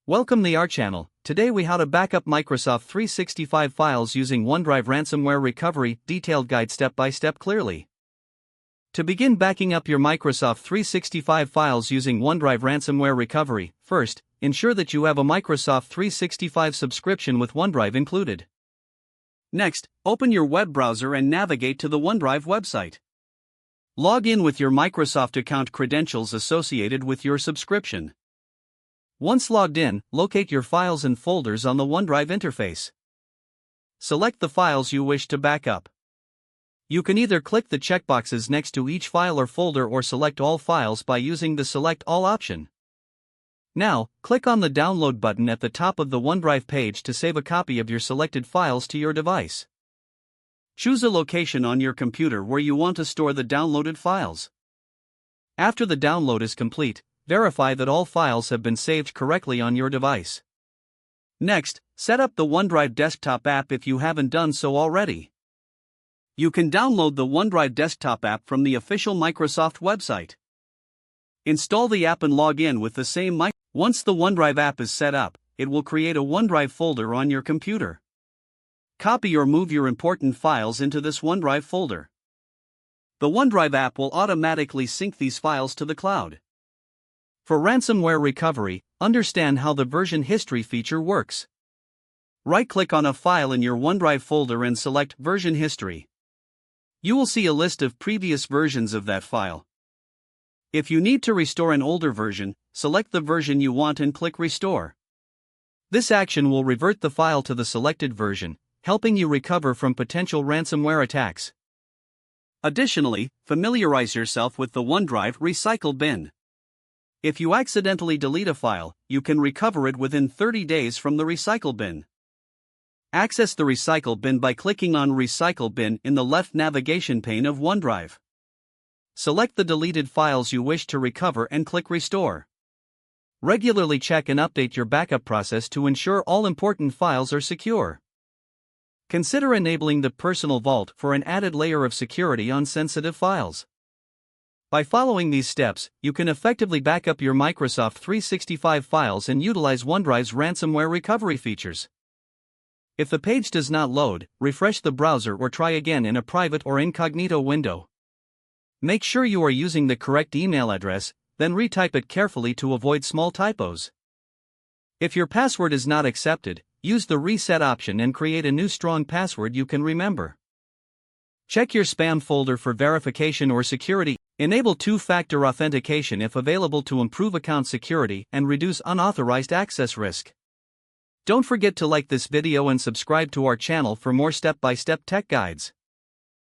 Welcome to our channel. Today we how to backup Microsoft 365 files using OneDrive ransomware recovery, detailed guide step by step clearly. To begin backing up your Microsoft 365 files using OneDrive ransomware recovery, first, ensure that you have a Microsoft 365 subscription with OneDrive included. Next, open your web browser and navigate to the OneDrive website. Log in with your Microsoft account credentials associated with your subscription. Once logged in, locate your files and folders on the OneDrive interface. Select the files you wish to back up. You can either click the checkboxes next to each file or folder or select all files by using the Select All option. Now, click on the Download button at the top of the OneDrive page to save a copy of your selected files to your device. Choose a location on your computer where you want to store the downloaded files. After the download is complete, verify that all files have been saved correctly on your device. Next, set up the OneDrive desktop app if you haven't done so already. You can download the OneDrive desktop app from the official Microsoft website. Install the app and log in with the same Once the OneDrive app is set up, it will create a OneDrive folder on your computer. Copy or move your important files into this OneDrive folder. The OneDrive app will automatically sync these files to the cloud. For ransomware recovery, understand how the version history feature works. Right-click on a file in your OneDrive folder and select Version History. You will see a list of previous versions of that file. If you need to restore an older version, select the version you want and click Restore. This action will revert the file to the selected version, helping you recover from potential ransomware attacks. Additionally, familiarize yourself with the OneDrive Recycle bin. If you accidentally delete a file, you can recover it within 30 days from the Recycle bin. Access the Recycle bin by clicking on Recycle bin in the left navigation pane of OneDrive. Select the deleted files you wish to recover and click Restore. Regularly check and update your backup process to ensure all important files are secure. Consider enabling the Personal Vault for an added layer of security on sensitive files. By following these steps, you can effectively back up your Microsoft 365 files and utilize OneDrive's ransomware recovery features. If the page does not load, refresh the browser or try again in a private or incognito window. Make sure you are using the correct email address, then retype it carefully to avoid small typos. If your password is not accepted, use the Reset option and create a new strong password you can remember. Check your spam folder for verification or security. Enable two-factor authentication if available to improve account security and reduce unauthorized access risk. Don't forget to like this video and subscribe to our channel for more step-by-step tech guides.